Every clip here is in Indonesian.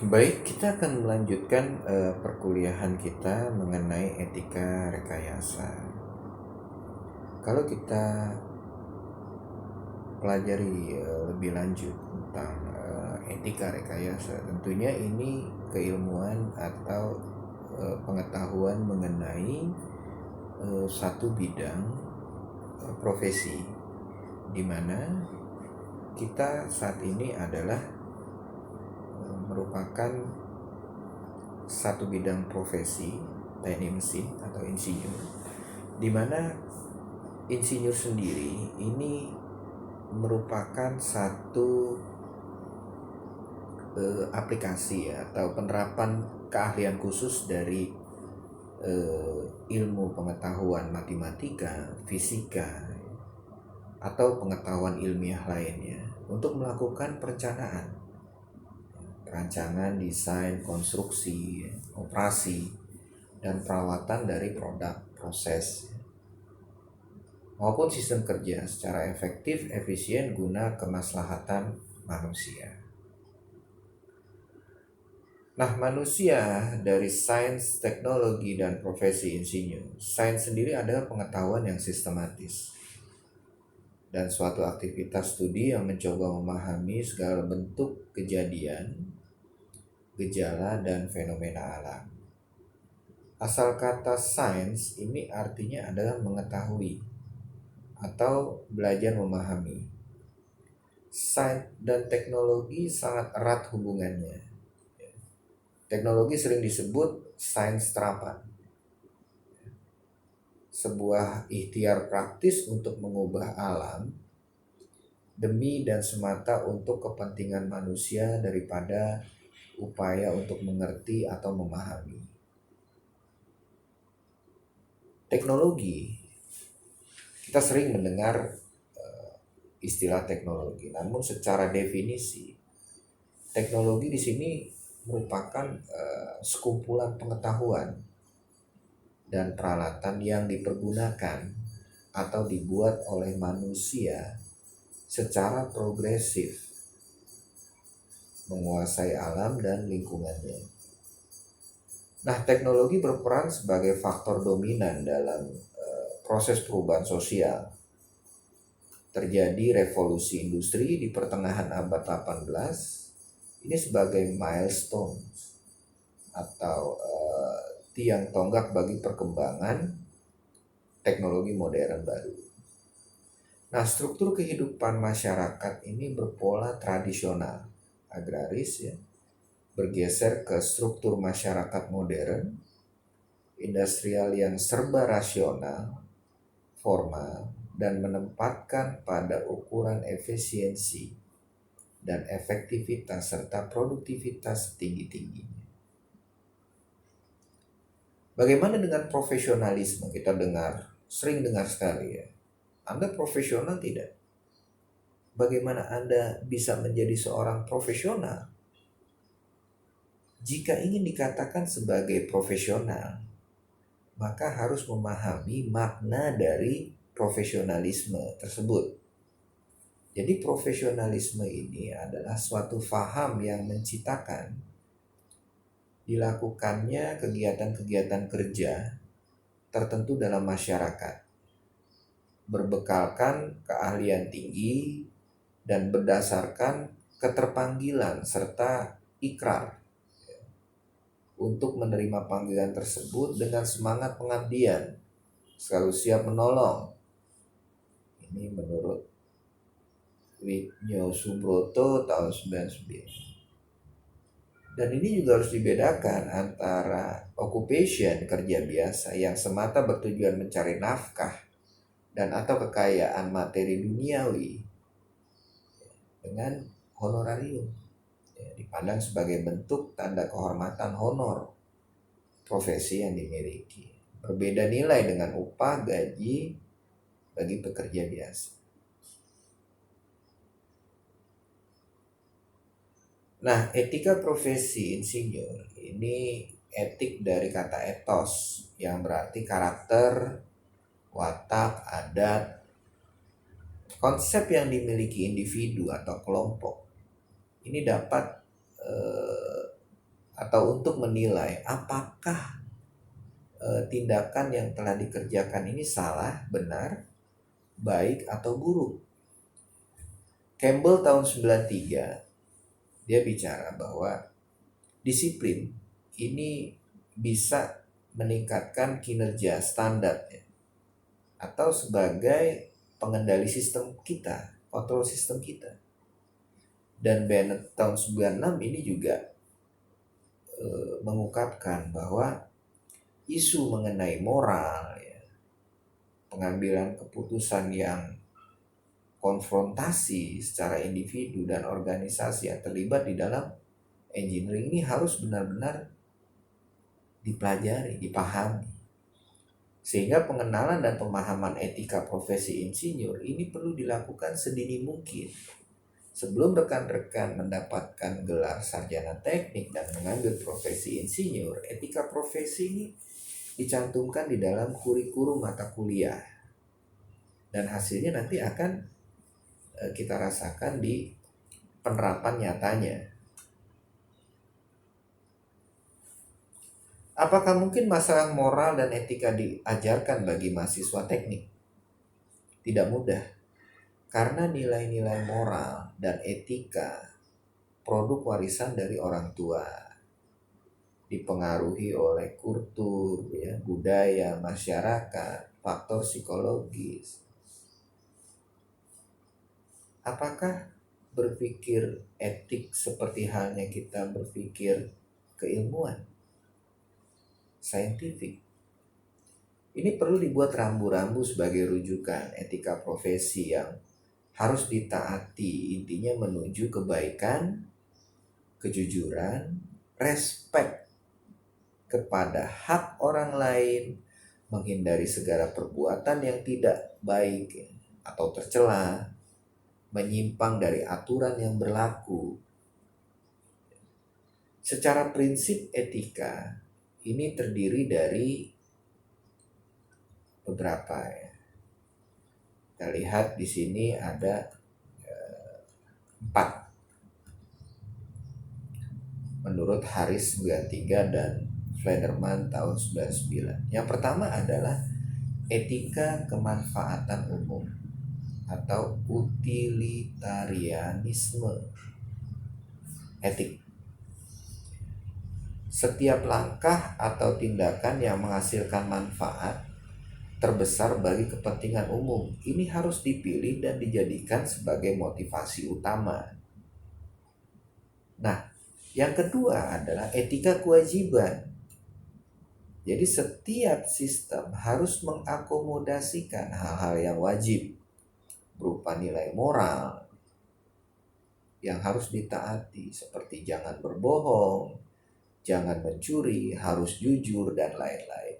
Baik, kita akan melanjutkan perkuliahan kita mengenai etika rekayasa. Kalau kita pelajari lebih lanjut tentang etika rekayasa, tentunya ini keilmuan atau pengetahuan mengenai satu bidang profesi, di mana kita saat ini adalah merupakan satu bidang profesi teknik mesin atau insinyur, di mana insinyur sendiri ini merupakan satu aplikasi atau penerapan keahlian khusus dari ilmu pengetahuan matematika, fisika, atau pengetahuan ilmiah lainnya untuk melakukan perancangan, desain, konstruksi, operasi, dan perawatan dari produk, proses, maupun sistem kerja secara efektif, efisien guna kemaslahatan manusia. Nah, manusia dari sains, teknologi, dan profesi insinyur. Sains sendiri adalah pengetahuan yang sistematis dan suatu aktivitas studi yang mencoba memahami segala bentuk kejadian, gejala, dan fenomena alam. Asal kata sains ini artinya adalah mengetahui atau belajar memahami. Sains dan teknologi sangat erat hubungannya. Teknologi sering disebut sains terapan, sebuah ikhtiar praktis untuk mengubah alam demi dan semata untuk kepentingan manusia daripada upaya untuk mengerti atau memahami. Teknologi, kita sering mendengar istilah teknologi, namun secara definisi teknologi di sini merupakan sekumpulan pengetahuan dan peralatan yang dipergunakan atau dibuat oleh manusia secara progresif menguasai alam dan lingkungannya. Nah, teknologi berperan sebagai faktor dominan dalam proses perubahan sosial. Terjadi revolusi industri di pertengahan abad 18 ini sebagai milestone atau tiang tonggak bagi perkembangan teknologi modern baru. Nah, struktur kehidupan masyarakat ini berpola tradisional, agraris ya, bergeser ke struktur masyarakat modern, industrial yang serba rasional, formal, dan menempatkan pada ukuran efisiensi dan efektivitas serta produktivitas tinggi-tingginya. Bagaimana dengan profesionalisme? Kita sering dengar sekali ya. Anda profesional tidak? Bagaimana Anda bisa menjadi seorang profesional? Jika ingin dikatakan sebagai profesional, maka harus memahami makna dari profesionalisme tersebut. Jadi profesionalisme ini adalah suatu faham yang menciptakan dilakukannya kegiatan-kegiatan kerja tertentu dalam masyarakat, berbekalkan keahlian tinggi dan berdasarkan keterpanggilan serta ikrar untuk menerima panggilan tersebut dengan semangat pengabdian, selalu siap menolong. Ini menurut Widnyo Subroto tahun 99. Dan ini juga harus dibedakan antara occupation, kerja biasa yang semata bertujuan mencari nafkah dan atau kekayaan materi duniawi, dengan honorarium, dipandang sebagai bentuk tanda kehormatan honor profesi yang dimiliki. Berbeda nilai dengan upah gaji bagi pekerja biasa. Nah, etika profesi insinyur ini etik dari kata etos yang berarti karakter, watak, adat, konsep yang dimiliki individu atau kelompok. Ini dapat atau untuk menilai apakah tindakan yang telah dikerjakan ini salah, benar, baik atau buruk. Campbell tahun 93 dia bicara bahwa disiplin ini bisa meningkatkan kinerja standar ya, atau sebagai pengendali sistem kita, kontrol sistem kita. Dan Bennett tahun 96 ini juga mengungkapkan bahwa isu mengenai moral ya, pengambilan keputusan yang konfrontasi secara individu dan organisasi yang terlibat di dalam engineering ini harus benar-benar dipelajari, dipahami. Sehingga pengenalan dan pemahaman etika profesi insinyur ini perlu dilakukan sedini mungkin. Sebelum rekan-rekan mendapatkan gelar sarjana teknik dan mengambil profesi insinyur, etika profesi ini dicantumkan di dalam kurikulum mata kuliah. Dan hasilnya nanti akan kita rasakan di penerapan nyatanya. Apakah mungkin masalah moral dan etika diajarkan bagi mahasiswa teknik? Tidak mudah, karena nilai-nilai moral dan etika produk warisan dari orang tua, dipengaruhi oleh kultur, ya, budaya, masyarakat, faktor psikologis. Apakah berpikir etik seperti halnya kita berpikir keilmuan, saintifik? Ini perlu dibuat rambu-rambu sebagai rujukan etika profesi yang harus ditaati, intinya menuju kebaikan, kejujuran, respek kepada hak orang lain, menghindari segala perbuatan yang tidak baik atau tercela, menyimpang dari aturan yang berlaku. Secara prinsip etika ini terdiri dari beberapa ya. Kita lihat di sini ada 4 menurut Harris 93 dan Flederman tahun 99. Yang pertama adalah etika kemanfaatan umum atau utilitarianisme etik. Setiap langkah atau tindakan yang menghasilkan manfaat terbesar bagi kepentingan umum ini harus dipilih dan dijadikan sebagai motivasi utama. Nah, yang kedua adalah etika kewajiban. Jadi setiap sistem harus mengakomodasikan hal-hal yang wajib berupa nilai moral yang harus ditaati seperti jangan berbohong, jangan mencuri, harus jujur dan lain-lain.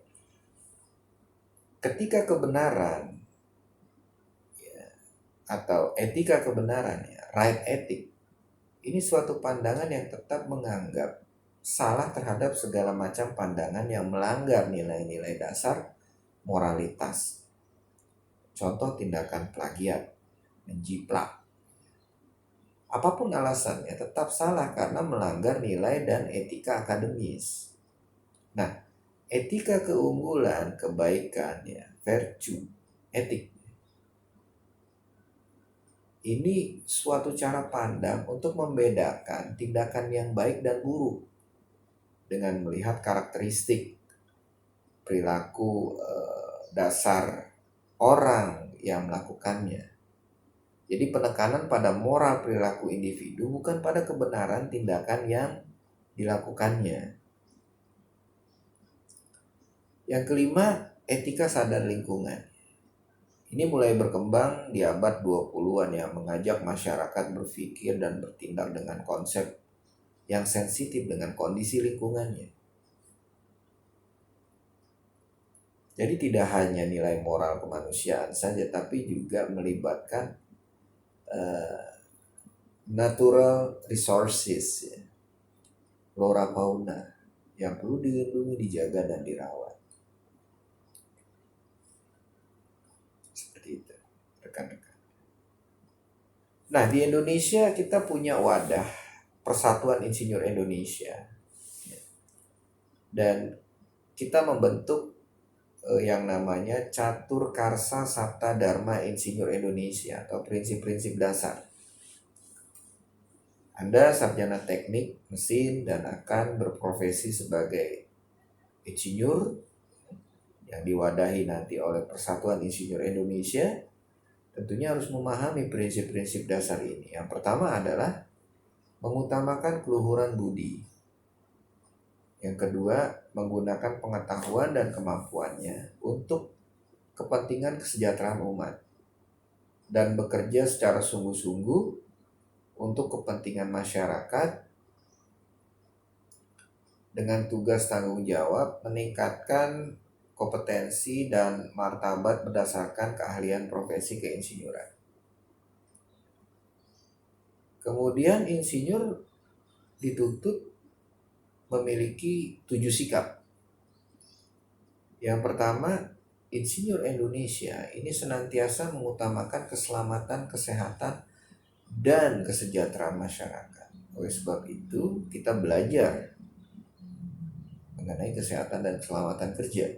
Ketika kebenaran ya, atau etika kebenaran ya, right ethic, ini suatu pandangan yang tetap menganggap salah terhadap segala macam pandangan yang melanggar nilai-nilai dasar moralitas. Contoh tindakan plagiat, menjiplak. Apapun alasannya tetap salah karena melanggar nilai dan etika akademis. Nah, etika keunggulan, kebaikan, ya, virtue, etik. Ini suatu cara pandang untuk membedakan tindakan yang baik dan buruk dengan melihat karakteristik perilaku dasar orang yang melakukannya. Jadi penekanan pada moral perilaku individu bukan pada kebenaran tindakan yang dilakukannya. Yang kelima, etika sadar lingkungan. Ini mulai berkembang di abad 20-an yang mengajak masyarakat berpikir dan bertindak dengan konsep yang sensitif dengan kondisi lingkungannya. Jadi tidak hanya nilai moral kemanusiaan saja, tapi juga melibatkan natural resources, ya, flora fauna yang perlu dilindungi, dijaga dan dirawat. Seperti itu, rekan-rekan. Nah, di Indonesia kita punya wadah Persatuan Insinyur Indonesia. Dan kita membentuk yang namanya Catur Karsa Sapta Dharma Insinyur Indonesia atau prinsip-prinsip dasar. Anda sarjana teknik mesin dan akan berprofesi sebagai insinyur yang diwadahi nanti oleh Persatuan Insinyur Indonesia, tentunya harus memahami prinsip-prinsip dasar ini. Yang pertama adalah mengutamakan keluhuran budi. Yang kedua, menggunakan pengetahuan dan kemampuannya untuk kepentingan kesejahteraan umat dan bekerja secara sungguh-sungguh untuk kepentingan masyarakat dengan tugas tanggung jawab meningkatkan kompetensi dan martabat berdasarkan keahlian profesi keinsinyuran. Kemudian insinyur dituntut memiliki 7 sikap. Yang pertama, insinyur Indonesia ini senantiasa mengutamakan keselamatan, kesehatan, dan kesejahteraan masyarakat. Oleh sebab itu, kita belajar mengenai kesehatan dan keselamatan kerja.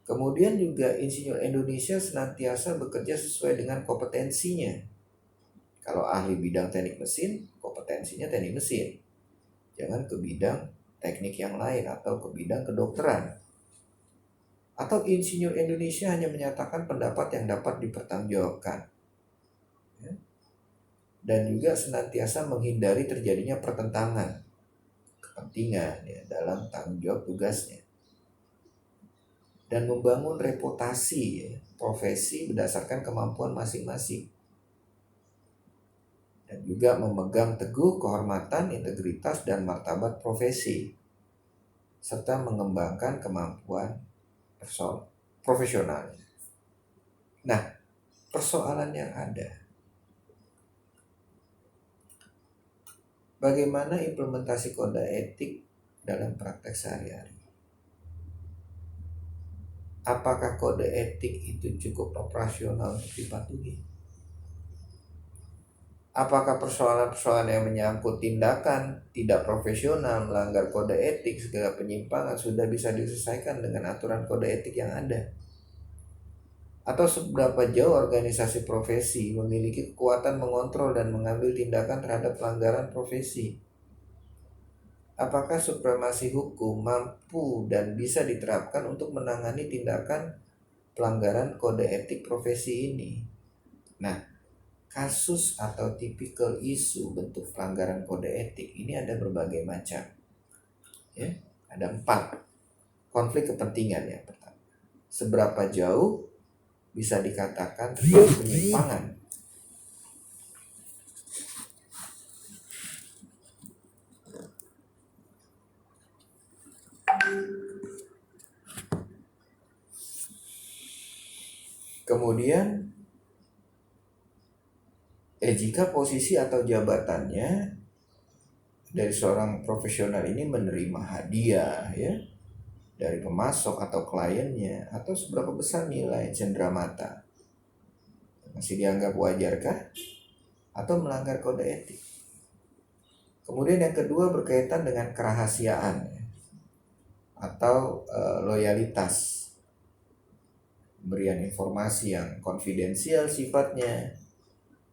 Kemudian juga insinyur Indonesia senantiasa bekerja sesuai dengan kompetensinya. Kalau ahli bidang teknik mesin, kompetensinya teknik mesin. Jangan ke bidang teknik yang lain atau ke bidang kedokteran. Atau insinyur Indonesia hanya menyatakan pendapat yang dapat dipertanggungjawabkan. Dan juga senantiasa menghindari terjadinya pertentangan kepentingan dalam tanggung jawab tugasnya. Dan membangun reputasi profesi berdasarkan kemampuan masing-masing. Dan juga memegang teguh kehormatan, integritas, dan martabat profesi. Serta mengembangkan kemampuan profesional. Nah, persoalan yang ada, bagaimana implementasi kode etik dalam praktek sehari-hari? Apakah kode etik itu cukup operasional untuk dipatuhi? Apakah persoalan-persoalan yang menyangkut tindakan tidak profesional, melanggar kode etik, segala penyimpangan sudah bisa diselesaikan dengan aturan kode etik yang ada? Atau seberapa jauh organisasi profesi memiliki kekuatan mengontrol dan mengambil tindakan terhadap pelanggaran profesi? Apakah supremasi hukum mampu dan bisa diterapkan untuk menangani tindakan pelanggaran kode etik profesi ini? Nah, kasus atau tipikal isu bentuk pelanggaran kode etik ini ada berbagai macam. Ya, ada 4. Konflik kepentingan yang pertama. Seberapa jauh bisa dikatakan terjadi penyimpangan? Kemudian jika posisi atau jabatannya dari seorang profesional ini menerima hadiah ya dari pemasok atau kliennya, atau seberapa besar nilai cenderamata, masih dianggap wajarkah atau melanggar kode etik? Kemudian yang kedua berkaitan dengan kerahasiaan atau loyalitas, pemberian informasi yang konfidensial sifatnya,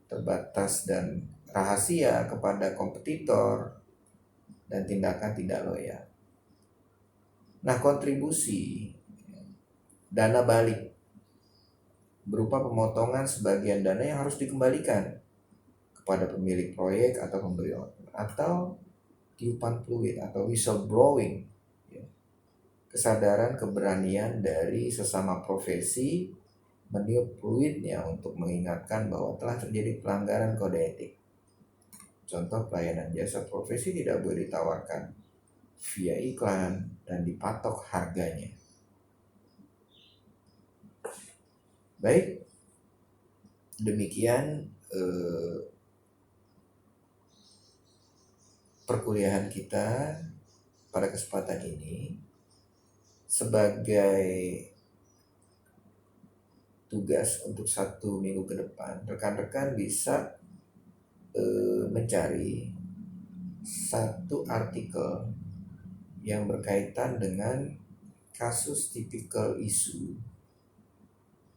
terbatas dan rahasia kepada kompetitor, dan tindakan tidak loyal. Nah, kontribusi dana balik berupa pemotongan sebagian dana yang harus dikembalikan kepada pemilik proyek atau pemberi order, atau tiupan fluid atau whistleblowing, kesadaran keberanian dari sesama profesi meniup fluidnya untuk mengingatkan bahwa telah terjadi pelanggaran kode etik. Contoh, pelayanan jasa profesi tidak boleh ditawarkan via iklan dan dipatok harganya. Baik, demikian perkuliahan kita pada kesempatan ini. Sebagai tugas untuk 1 minggu ke depan, rekan-rekan bisa mencari 1 artikel yang berkaitan dengan kasus tipikal isu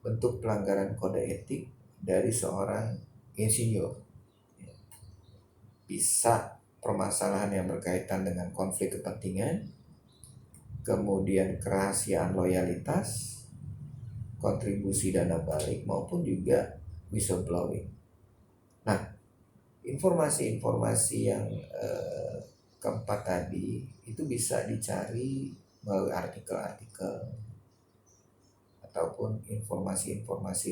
bentuk pelanggaran kode etik dari seorang insinyur. Bisa permasalahan yang berkaitan dengan konflik kepentingan, kemudian kerahasiaan loyalitas, kontribusi dana balik, maupun juga whistleblowing. Nah, informasi-informasi yang keempat tadi itu bisa dicari melalui artikel-artikel ataupun informasi-informasi